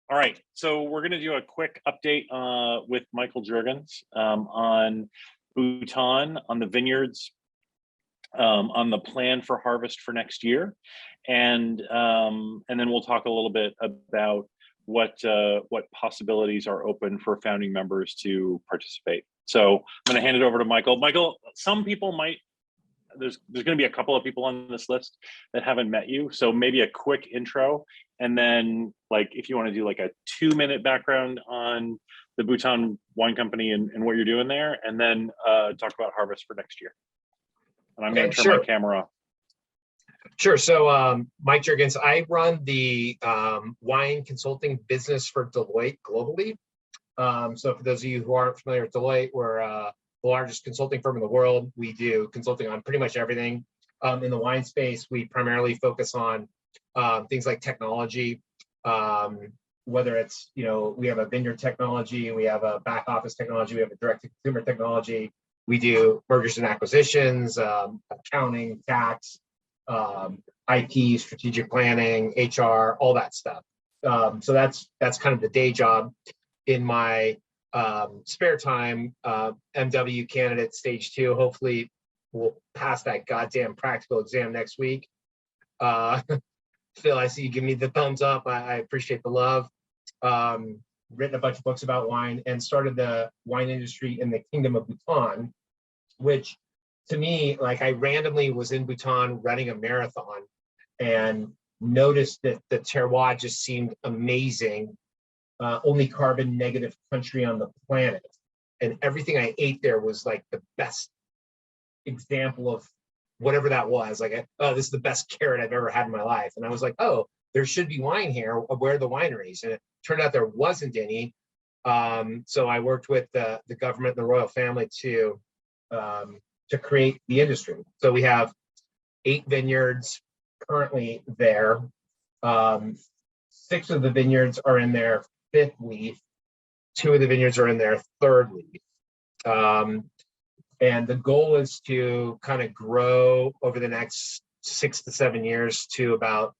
All right, so we're going to do a quick update with Michael Juergens on Bhutan, on the vineyards, on the plan for harvest for next year, and then we'll talk a little bit about what possibilities are open for founding members to participate. So I'm going to hand it over to Michael. Michael, some people might. There's going to be a couple of people on this list that haven't met you, so maybe a quick intro, and then like if you want to do like a 2-minute background on the Bhutan Wine Company and what you're doing there, and then talk about harvest for next year. And I'm going to turn my camera off. Sure. So Mike Juergens, I run the wine consulting business for Deloitte globally. So for those of you who aren't familiar with Deloitte, we're the largest consulting firm in the world. We do consulting on pretty much everything. In the wine space, we primarily focus on things like technology, whether it's, we have a vineyard technology, we have a back office technology, we have a direct to consumer technology. We do mergers and acquisitions, accounting, tax, IT, strategic planning, HR, all that stuff. So that's kind of the day job. In my spare time, MW candidate stage 2, hopefully we'll pass that goddamn practical exam next week. Phil, I see you give me the thumbs up. I appreciate the love. Written a bunch of books about wine and started the wine industry in the Kingdom of Bhutan, which to me, like I randomly was in Bhutan running a marathon and noticed that the terroir just seemed amazing. Only carbon negative country on the planet. And everything I ate there was like the best example of whatever that was. Like, oh, this is the best carrot I've ever had in my life. And I was like, oh, there should be wine here. Where are the wineries? And it turned out there wasn't any. So I worked with the government and the royal family to create the industry. So we have 8 vineyards currently there. 6 of the vineyards are in their 5th leaf. 2 of the vineyards are in their 3rd leaf. And the goal is to kind of grow over the next 6 to 7 years to about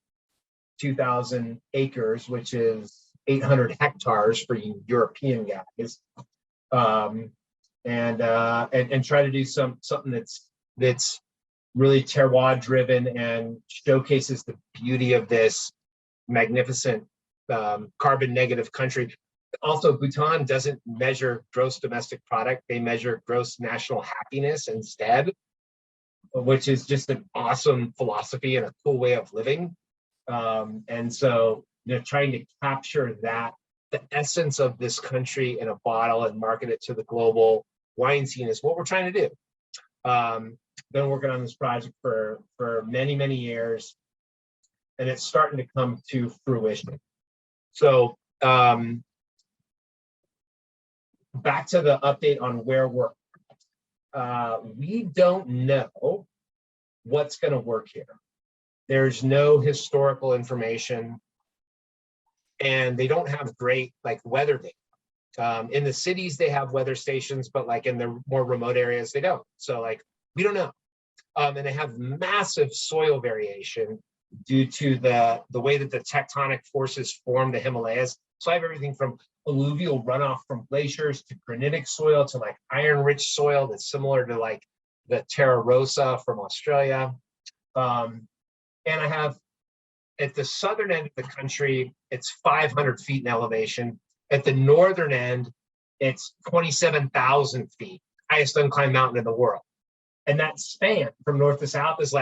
2,000 acres, which is 800 hectares for you European guys, and try to do something that's really terroir driven and showcases the beauty of this magnificent carbon negative country. Also, Bhutan doesn't measure gross domestic product; they measure gross national happiness instead, which is just an awesome philosophy and a cool way of living. And so, trying to capture that, the essence of this country in a bottle and market it to the global wine scene is what we're trying to do. Been working on this project for many, many years, and it's starting to come to fruition. So back to the update on where we're at. We don't know what's going to work here. There's no historical information, and they don't have great weather data. In the cities, they have weather stations, but in the more remote areas, they don't. So we don't know. And they have massive soil variation due to the way that the tectonic forces form the Himalayas. So I have everything from alluvial runoff from glaciers to granitic soil to iron-rich soil that's similar to the Terra Rosa from Australia. And I have, at the southern end of the country, it's 500 feet in elevation. At the northern end, it's 27,000 feet, highest unclimbed mountain in the world. And that span from north to south is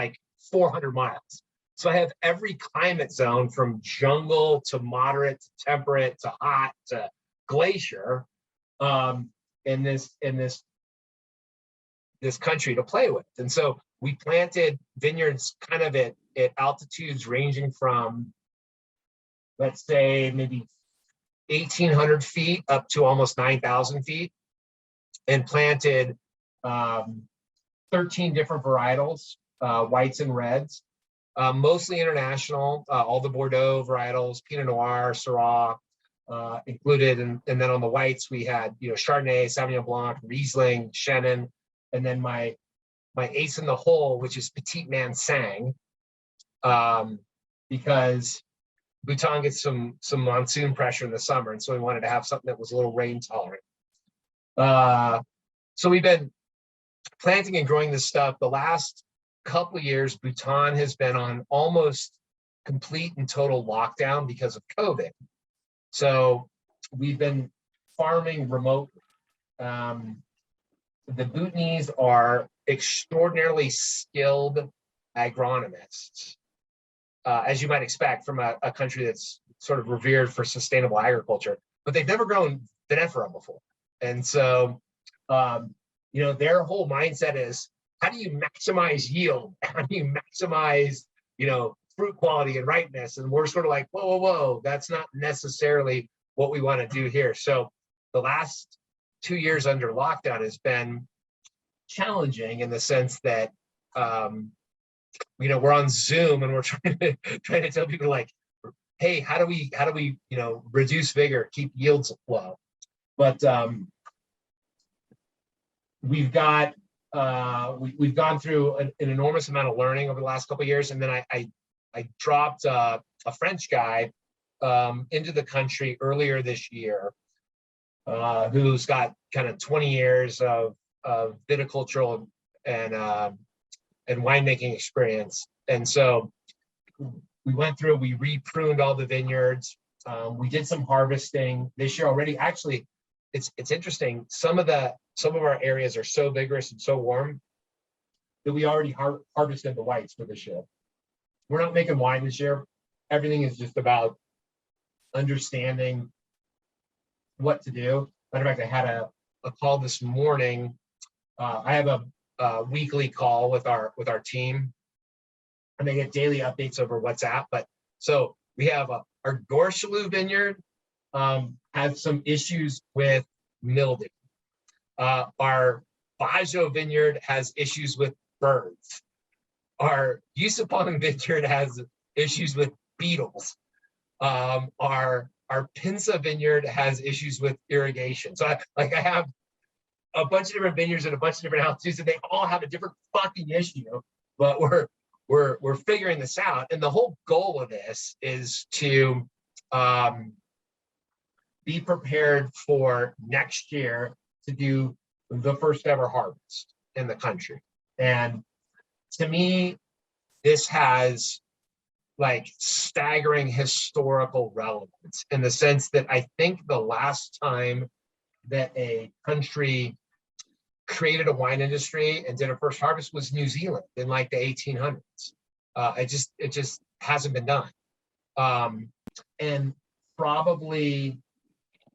400 miles. So I have every climate zone from jungle to moderate to temperate to hot to glacier in this country to play with. And so we planted vineyards kind of at altitudes ranging from, let's say, maybe 1,800 feet up to almost 9,000 feet, and planted 13 different varietals, whites and reds, mostly international, all the Bordeaux varietals, Pinot Noir, Syrah included. And then on the whites, we had, Chardonnay, Sauvignon Blanc, Riesling, Chenin, and then my ace in the hole, which is Petit Manseng, because Bhutan gets some monsoon pressure in the summer, and so we wanted to have something that was a little rain tolerant. So we've been planting and growing this stuff. The last couple of years, Bhutan has been on almost complete and total lockdown because of COVID. So we've been farming remotely. The Bhutanese are extraordinarily skilled agronomists, as you might expect from a country that's sort of revered for sustainable agriculture, but they've never grown vinifera before. And so, their whole mindset is, how do you maximize yield? How do you maximize, fruit quality and ripeness? And we're sort of like, whoa, whoa, whoa, that's not necessarily what we want to do here. So the last 2 years under lockdown has been challenging in the sense that, we're on Zoom and we're trying to tell people like, hey, how do we, reduce vigor, keep yields low? But we've gone through an enormous amount of learning over the last couple of years, and then I dropped a French guy into the country earlier this year, who's got kind of 20 years of viticultural and winemaking experience. And so we went through, we re-pruned all the vineyards. We did some harvesting this year already. Actually, it's interesting. Some of our areas are so vigorous and so warm that we already harvested the whites for this year. We're not making wine this year. Everything is just about understanding what to do. Matter of fact, I had a call this morning. I have a weekly call with our team, and they get daily updates over WhatsApp. But so we have our Gorchelou vineyard has some issues with mildew. Our Bajo vineyard has issues with birds. Our Yusupong vineyard has issues with beetles. Our Pinsa vineyard has issues with irrigation. So I have a bunch of different vineyards at a bunch of different altitudes, and they all have a different fucking issue. But we're figuring this out, and the whole goal of this is to be prepared for next year to do the first ever harvest in the country. And to me, this has like staggering historical relevance in the sense that I think the last time that a country created a wine industry and did a first harvest was New Zealand in like the 1800s. It just hasn't been done. And probably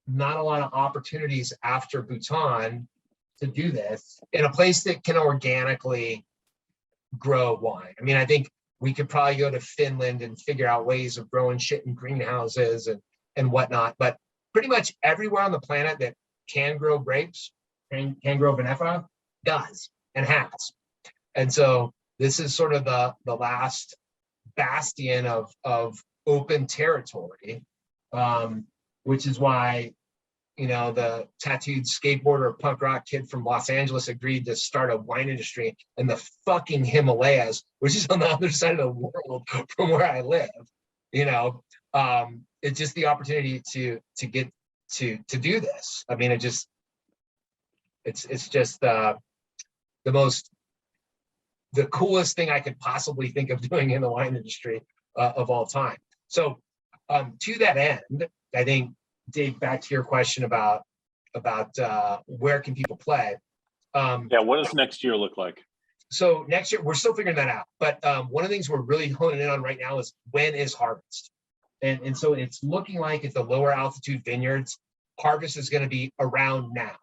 not a lot of opportunities after Bhutan to do this in a place that can organically grow wine. I mean, I think we could probably go to Finland and figure out ways of growing shit in greenhouses and whatnot, but pretty much everywhere on the planet that can grow grapes, can grow vinifera, does and has. And so this is sort of the last bastion of open territory, which is why, the tattooed skateboarder punk rock kid from Los Angeles agreed to start a wine industry in the fucking Himalayas, which is on the other side of the world from where I live. It's just the opportunity to get to do this. I mean, it's just the coolest thing I could possibly think of doing in the wine industry of all time. So to that end, I think, Dave, back to your question about where can people play. What does next year look like? So next year, we're still figuring that out. But one of the things we're really honing in on right now is when is harvest. And so it's looking like at the lower altitude vineyards, harvest is going to be around now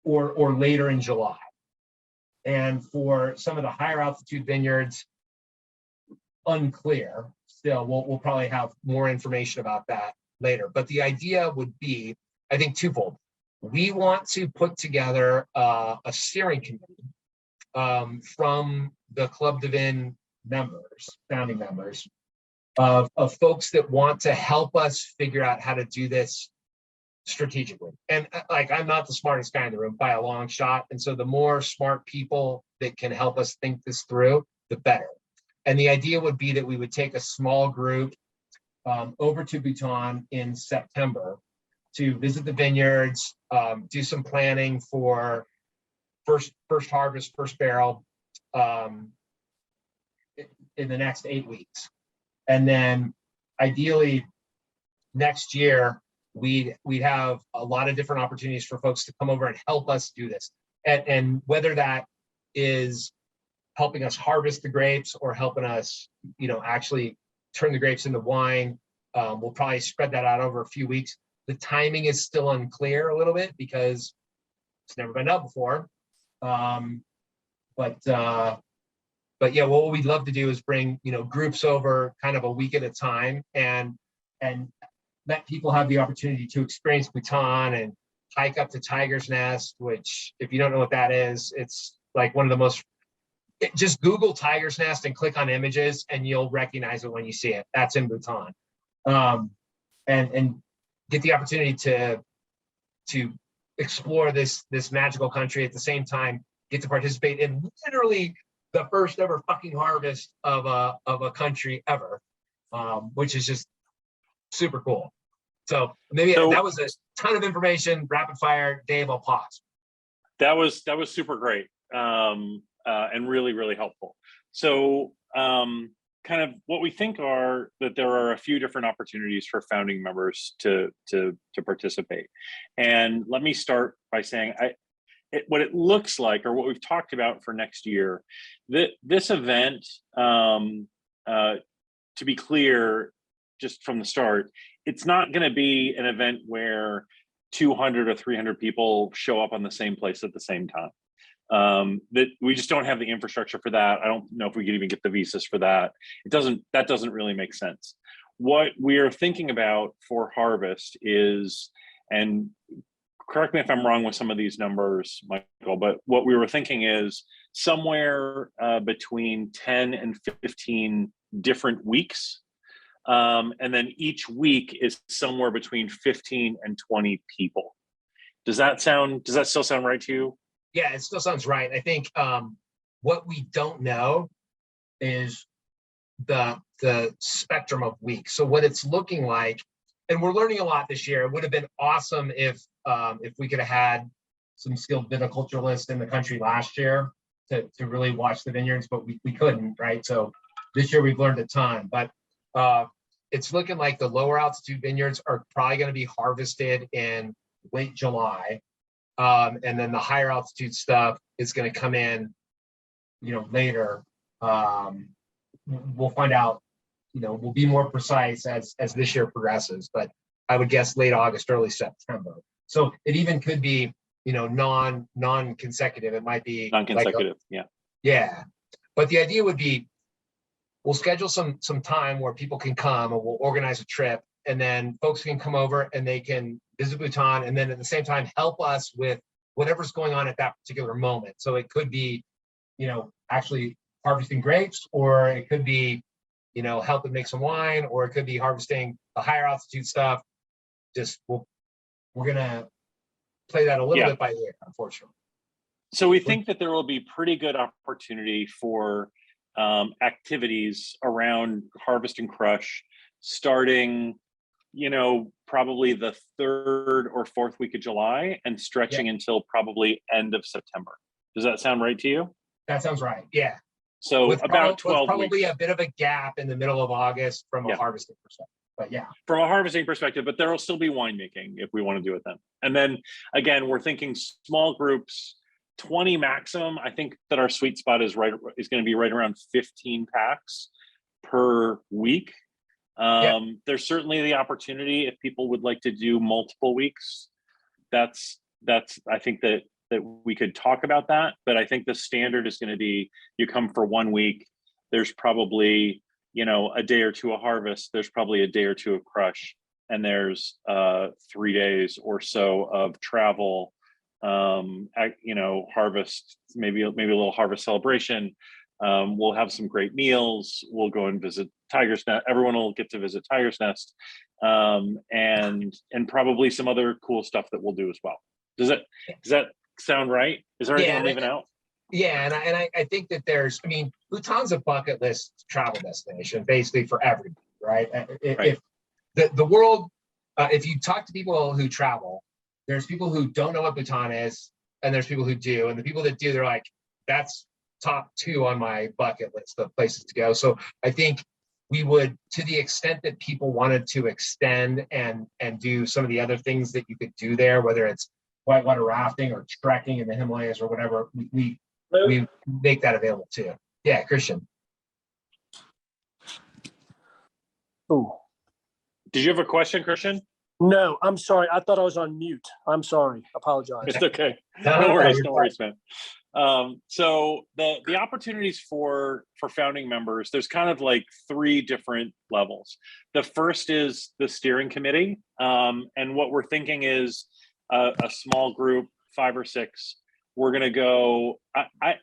or later in July. And for some of the higher altitude vineyards, unclear. Still, we'll probably have more information about that later. But the idea would be, I think, twofold. We want to put together a steering committee from the Club dVIN members, founding members, of folks that want to help us figure out how to do this strategically. And I'm not the smartest guy in the room by a long shot. And so the more smart people that can help us think this through, the better. And the idea would be that we would take a small group over to Bhutan in September to visit the vineyards, do some planning for first harvest, first barrel in the next 8 weeks. And then ideally next year, we'd have a lot of different opportunities for folks to come over and help us do this. And whether that is helping us harvest the grapes or helping us, actually turn the grapes into wine, we'll probably spread that out over a few weeks. The timing is still unclear a little bit because it's never been done before. But yeah, what we'd love to do is bring, groups over kind of a week at a time and let people have the opportunity to experience Bhutan and hike up to Tiger's Nest, which if you don't know what that is, it's like one of the most, just Google Tiger's Nest and click on images and you'll recognize it when you see it. That's in Bhutan. And get the opportunity to explore this magical country, at the same time get to participate in literally the first ever fucking harvest of a country ever, which is just super cool. So that was a ton of information, rapid fire. Dave, I'll pause. That was super great, and really, really helpful. So kind of what we think are that there are a few different opportunities for founding members to participate. And let me start by saying what it looks like, or what we've talked about for next year, this event, to be clear, just from the start, it's not going to be an event where 200 or 300 people show up on the same place at the same time. That we just don't have the infrastructure for that. I don't know if we could even get the visas for that. That doesn't really make sense. What we're thinking about for Harvest is, and correct me if I'm wrong with some of these numbers, Michael, but what we were thinking is somewhere between 10 and 15 different weeks. And then each week is somewhere between 15 and 20 people. Does that still sound right to you? Yeah, it still sounds right. I think what we don't know is the spectrum of weeks. So what it's looking like, and we're learning a lot this year. It would have been awesome if we could have had some skilled viticulturalists in the country last year to really watch the vineyards, but we couldn't, right? So this year we've learned a ton, but it's looking like the lower altitude vineyards are probably going to be harvested in late July. And then the higher altitude stuff is going to come in, later. We'll find out, we'll be more precise as this year progresses, but I would guess late August, early September. So it even could be, non-consecutive. It might be non-consecutive. Yeah. But the idea would be, we'll schedule some time where people can come, and we'll organize a trip, and then folks can come over and they can visit Bhutan, and then at the same time help us with whatever's going on at that particular moment. So it could be, actually harvesting grapes, or it could be, helping make some wine, or it could be harvesting the higher altitude stuff. Just we're gonna play that a little bit by ear, unfortunately. So we think that there will be pretty good opportunity for activities around harvest and crush starting, probably the 3rd or 4th week of July and stretching until probably end of September. Does that sound right to you? That sounds right. Yeah. So with about 12 probably weeks. A bit of a gap in the middle of August from a harvesting perspective. But yeah. From a harvesting perspective, but there will still be winemaking if we want to do it then. And then again, we're thinking small groups, 20 maximum. I think that our sweet spot is going to be right around 15 packs per week. There's certainly the opportunity if people would like to do multiple weeks. That's I think that we could talk about that, but I think the standard is going to be you come for 1 week. There's probably, a day or two of harvest. There's probably a day or two of crush, and there's 3 days or so of travel. Harvest, maybe a little harvest celebration. We'll have some great meals. We'll go and visit Tiger's Nest. Everyone will get to visit Tiger's Nest, and probably some other cool stuff that we'll do as well. Does that sound right? Is there anything I'm leaving out? Yeah, and I think that I mean, Bhutan's a bucket list travel destination basically for everybody, right? Right. If the world, if you talk to people who travel, there's people who don't know what Bhutan is, and there's people who do, and the people that do, they're like, that's top two on my bucket list of places to go. So I think we would, to the extent that people wanted to extend and do some of the other things that you could do there, whether it's whitewater rafting or trekking in the Himalayas or whatever, we make that available too. Yeah, Christian. Oh, Did you have a question, Christian? no, I'm sorry. I thought I was on mute. I'm sorry. Apologize. It's okay. No, No worries, you're no fine. worries, man. So the opportunities for founding members, there's kind of like three different levels. The first is the steering committee, and what we're thinking is a small group, 5 or 6. We're gonna go.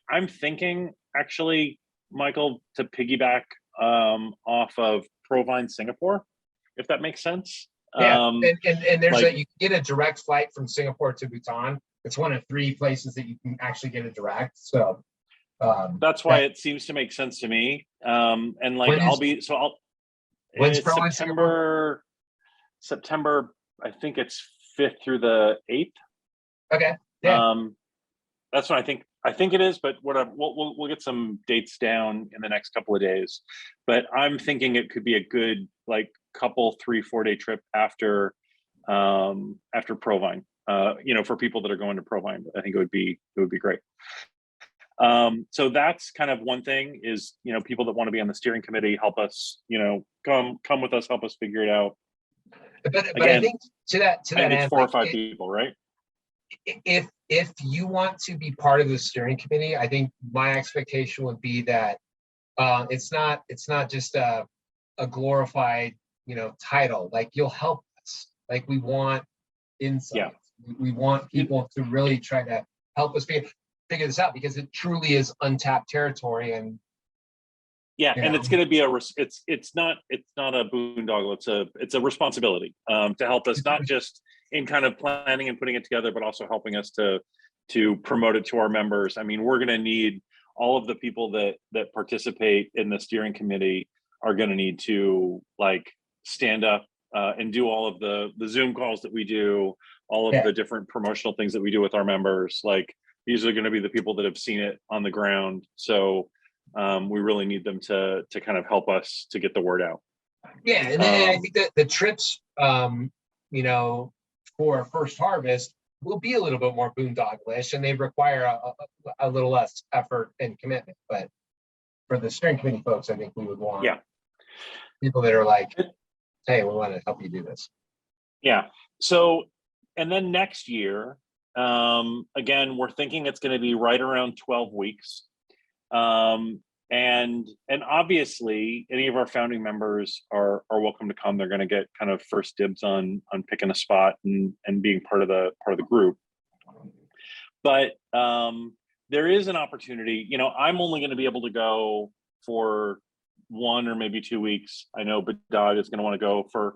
I'm thinking actually, Michael, to piggyback off of Provine Singapore, if that makes sense. Yeah, and there's like- you can get a direct flight from Singapore to Bhutan. It's one of 3 places that you can actually get a direct. So that's why it seems to make sense to me. And like when's it's Provine September, I think it's 5th through the 8th. Okay. Yeah. That's what I think. I think it is, but we'll get some dates down in the next couple of days. But I'm thinking it could be a good like couple 3-4 day trip after Provine. For people that are going to Provine, I think it would be great. So that's kind of one thing is, people that want to be on the steering committee, help us, come with us, help us figure it out. But Again, I think to that And it's end, 4 or 5 people, right? if you want to be part of the steering committee, I think my expectation would be that it's not just a glorified title. Like, you'll help us. Like, we want insights. Yeah. We want people to really try to help us figure this out, because it truly is untapped territory. And and it's going to be it's not a boondoggle. It's a responsibility to help us, not just in kind of planning and putting it together, but also helping us to promote it to our members. I mean, we're going to need all of the people that participate in the steering committee are going to need to like stand up and do all of the Zoom calls that we do, all of the different promotional things that we do with our members. Like, these are going to be the people that have seen it on the ground. So we really need them to kind of help us to get the word out. Yeah, and I think that the trips, for First Harvest will be a little bit more boondoggle-ish, and they require a little less effort and commitment. But for the steering committee folks, I think we would want people that are like, hey, we want to help you do this. Yeah. So, and then next year, again, we're thinking it's going to be right around 12 weeks. And obviously any of our founding members are welcome to come. They're going to get kind of first dibs on picking a spot and being part of the group. But there is an opportunity. I'm only going to be able to go for 1 or maybe 2 weeks. I know Bedad is going to want to go for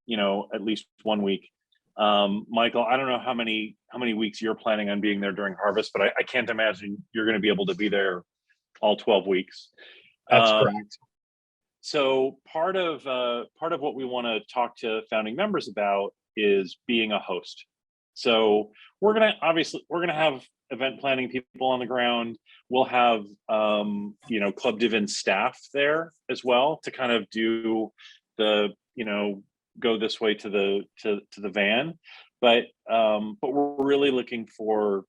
at least 1 week. Michael, I don't know how many weeks you're planning on being there during harvest, but I can't imagine you're going to be able to be there all 12 weeks. That's correct. So part of what we want to talk to founding members about is being a host. So we're going to have event planning people on the ground. We'll have Club dVIN staff there as well to kind of do the go this way to the van. But we're really looking for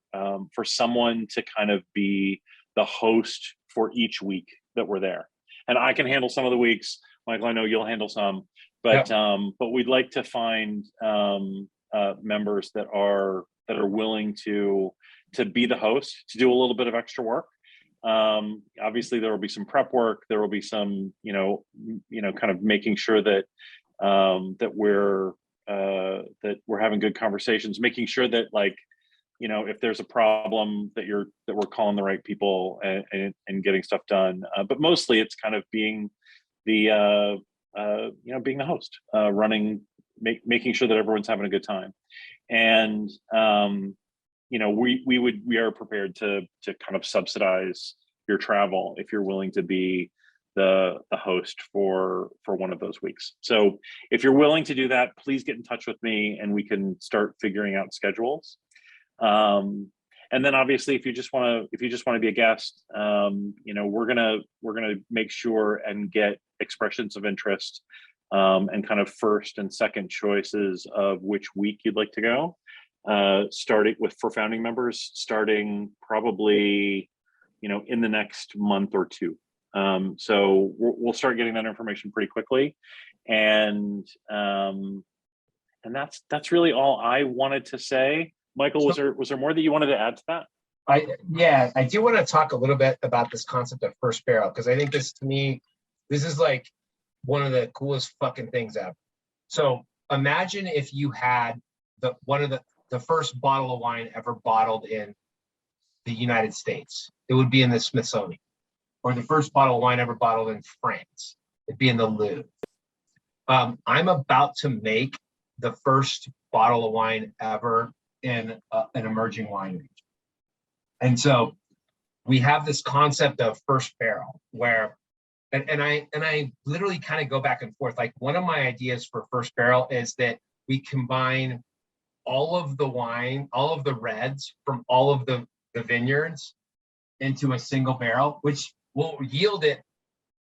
someone to kind of be the host for each week that we're there. And I can handle some of the weeks. Michael, I know you'll handle some, but we'd like to find members that are willing to be the host, to do a little bit of extra work. Obviously there will be some prep work. There will be some, kind of making sure that that we're having good conversations, making sure that if there's a problem that we're calling the right people and getting stuff done. But mostly it's kind of being the being the host, making sure that everyone's having a good time. And we are prepared to kind of subsidize your travel if you're willing to be the host for one of those weeks. So if you're willing to do that, please get in touch with me and we can start figuring out schedules. And then obviously, if you just want to be a guest, we're gonna make sure and get expressions of interest and kind of first and second choices of which week you'd like to go. Starting for founding members, starting probably in the next month or two. So we'll start getting that information pretty quickly, and that's really all I wanted to say. Michael, was there more that you wanted to add to that? I do want to talk a little bit about this concept of first barrel, because I think this, to me, this is like one of the coolest fucking things ever. So imagine if you had one of the first bottle of wine ever bottled in the United States. It would be in the Smithsonian. Or the first bottle of wine ever bottled in France. It'd be in the Louvre. I'm about to make the first bottle of wine ever in an emerging wine region. And so we have this concept of first barrel where, and I literally kind of go back and forth. Like, one of my ideas for first barrel is that we combine all of the wine, all of the reds from all of the vineyards into a single barrel, which will yield it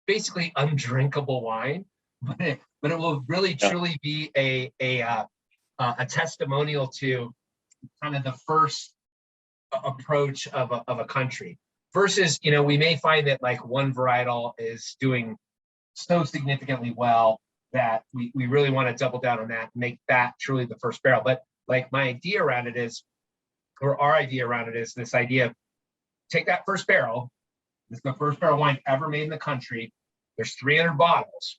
basically undrinkable wine, but it will really truly be a testimonial to kind of the first approach of a country. Versus, we may find that like one varietal is doing so significantly well that we really want to double down on that, make that truly the first barrel. But like my idea around it is, or our idea around it is this idea of take that first barrel. This is the first barrel wine ever made in the country. There's 300 bottles,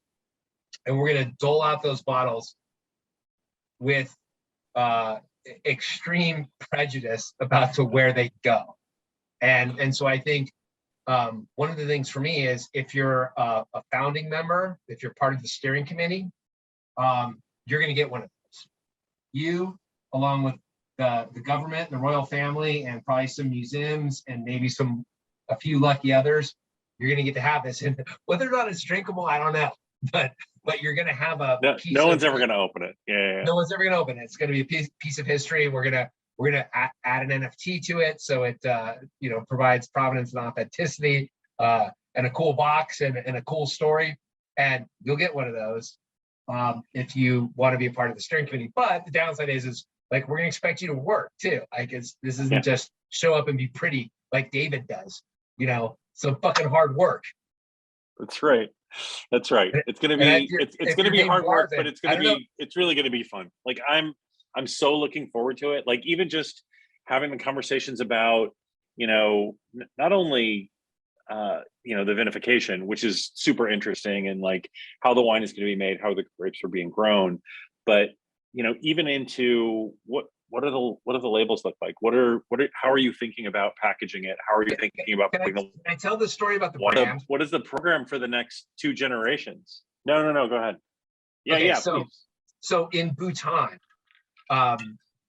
and we're going to dole out those bottles with extreme prejudice about to where they go. And so I think one of the things for me is, if you're a founding member, if you're part of the steering committee, you're going to get one of those. You, along with the government, the royal family, and probably some museums, and maybe a few lucky others, you're going to get to have this. And whether or not it's drinkable, I don't know. But you're going to have a piece. No one's ever going to open it. Yeah. No one's ever going to open it. It's going to be a piece of history. We're gonna add an NFT to it, so it provides provenance and authenticity, and a cool box and a cool story. And you'll get one of those if you want to be a part of the steering committee. But the downside is like, we're gonna expect you to work too. Like, this isn't just show up and be pretty like David does. Some fucking hard work. That's right. It's gonna be it's gonna be hard work, but it's really gonna be fun. Like, I'm so looking forward to it. Like, even just having the conversations about, not only, the vinification, which is super interesting, and like how the wine is going to be made, how the grapes are being grown, but, even into what do the labels look like? How are you thinking about packaging it? How are you thinking about can I tell the story about the brand? What is the program for the next 2 generations? No, go ahead. So in Bhutan,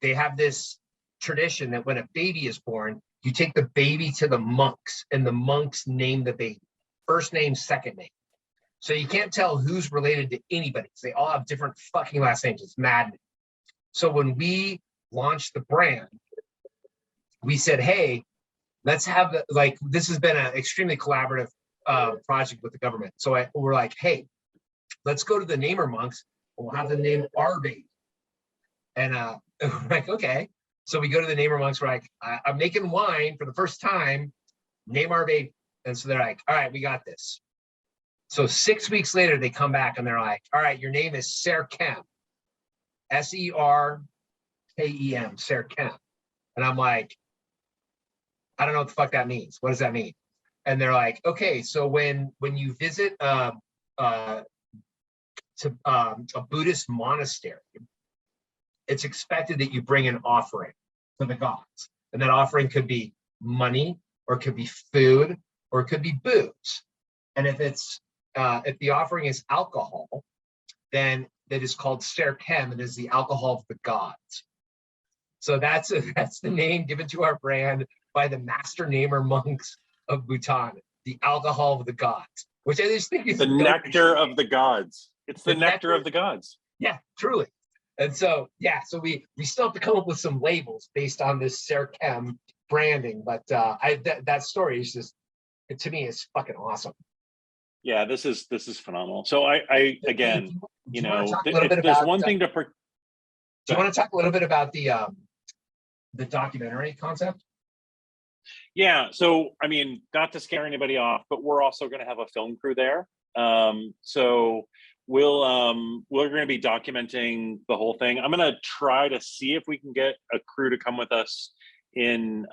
they have this tradition that when a baby is born, you take the baby to the monks, and the monks name the baby first name, second name. So you can't tell who's related to anybody, because they all have different fucking last names. It's maddening. So when we launched the brand, we said, hey, let's have this has been an extremely collaborative project with the government. So we're like, hey, let's go to the namer monks, and we'll have them name our baby. And we're like, okay. So we go to the namer monks. We're like, I'm making wine for the first time. Name our baby. And so they're like, all right, we got this. So 6 weeks later, they come back and they're like, all right, your name is Serkem. Serkem, Serkem. And I'm like, I don't know what the fuck that means. What does that mean? And they're like, okay, so when you visit a Buddhist monastery, it's expected that you bring an offering to the gods. And that offering could be money, or it could be food, or it could be booze. And if the offering is alcohol, then that is called Serkem, and is the alcohol of the gods. So that's the name given to our brand by the master namer monks of Bhutan, the alcohol of the gods, which I just think is The nectar of the gods. It's the nectar of the gods. Yeah, truly. And so, yeah, so we still have to come up with some labels based on this Serchem branding, but that story is just, to me, is fucking awesome. Yeah, this is phenomenal. So I again, you know, there's one thing to. Do you want to talk a little bit about the documentary concept? Yeah, so I mean, not to scare anybody off, but we're also going to have a film crew there. So we're going to be documenting the whole thing. I'm going to try to see if we can get a crew to come with us in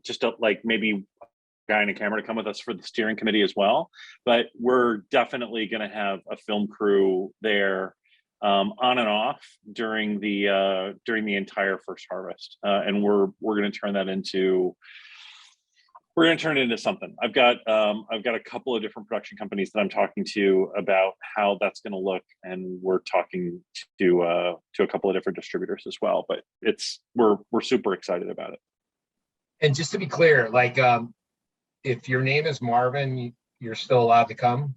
just like maybe a guy in a camera to come with us for the steering committee as well. But we're definitely going to have a film crew there on and off during the entire first harvest, and we're going to turn that into. We're going to turn it into something. I've got a couple of different production companies that I'm talking to about how that's going to look, and we're talking to a couple of different distributors as well. But we're super excited about it. And just to be clear, like if your name is Marvin, you're still allowed to come.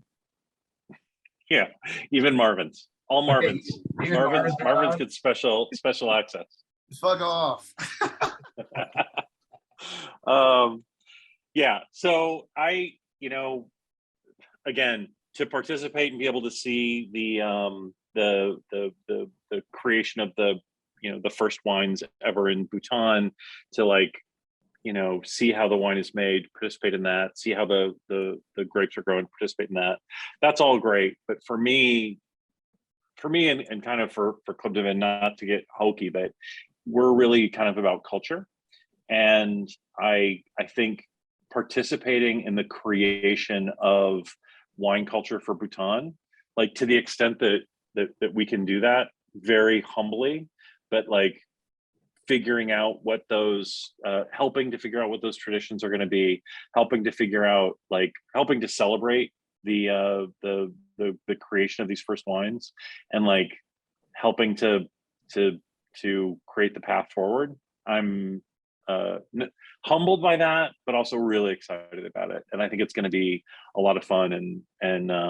Yeah, even Marvin's, all Marvin's, Okay, Marvin's get special access. Fuck off. Yeah, so again, to participate and be able to see the creation of the first wines ever in Bhutan, to see how the wine is made, participate in that, see how the grapes are grown, participate in that. That's all great, but for me and kind of for Club dVIN, not to get hokey, but we're really kind of about culture, and I think participating in the creation of wine culture for Bhutan, like to the extent that we can do that very humbly, but like figuring out what those helping to figure out what those traditions are going to be, helping to figure out, like helping to celebrate the creation of these first wines, and like helping to create the path forward. I'm humbled by that, but also really excited about it, and I think it's going to be a lot of fun and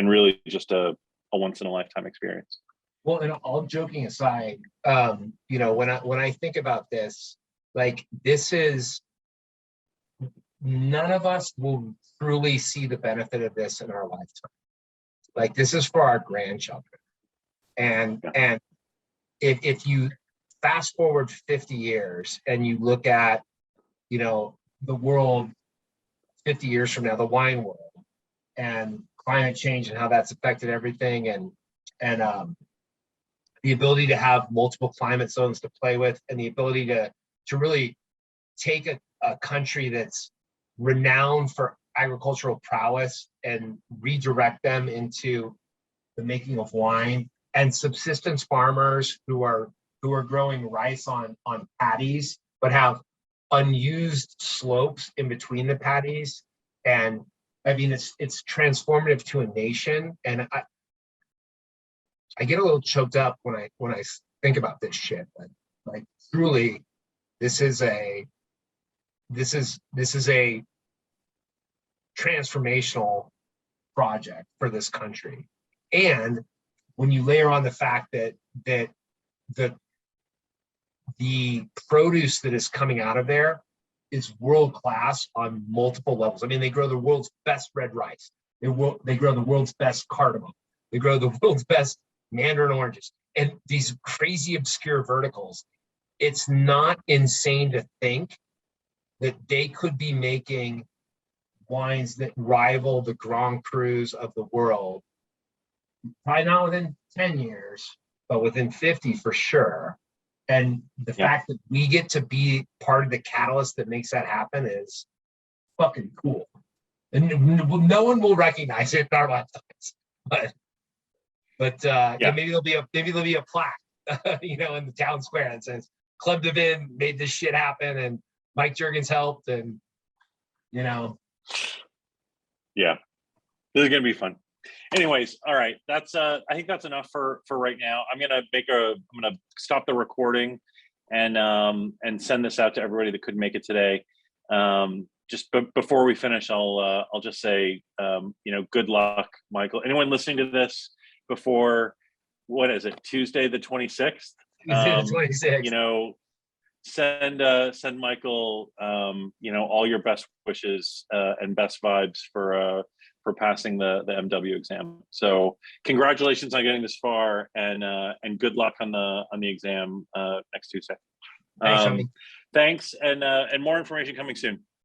really just a once in a lifetime experience. Well, and all joking aside, when I think about this, like this is, none of us will truly see the benefit of this in our lifetime. Like this is for our grandchildren, and if you fast forward 50 years and you look at, the world 50 years from now, the wine world, and climate change and how that's affected everything, and the ability to have multiple climate zones to play with, and the ability to really take a country that's renowned for agricultural prowess and redirect them into the making of wine, and subsistence farmers who are growing rice on paddies, but have unused slopes in between the paddies. And I mean, it's transformative to a nation. And I get a little choked up when I think about this shit. But like truly, this is a transformational project for this country. And when you layer on the fact that the produce that is coming out of there is world class on multiple levels. I mean, they grow the world's best red rice. They grow the world's best cardamom. They grow the world's best mandarin oranges, and these crazy obscure verticals. It's not insane to think that they could be making wines that rival the Grand Crus of the world. Probably not within 10 years, but within 50 for sure. And the fact that we get to be part of the catalyst that makes that happen is fucking cool. And no one will recognize it in our lifetimes. But maybe there'll be a plaque, in the town square that says Club dVIN made this shit happen, and Mike Juergens helped, and Yeah, this is gonna be fun. Anyways, all right, that's I think that's enough for right now. I'm gonna stop the recording, and send this out to everybody that couldn't make it today. Before we finish, I'll just say, good luck, Michael. Anyone listening to this before, what is it, Tuesday the 26th? Tuesday the 26th. Send Michael, all your best wishes and best vibes for passing the MW exam. So congratulations on getting this far, and good luck on the exam next Tuesday. Thanks, Sean. Thanks, and more information coming soon.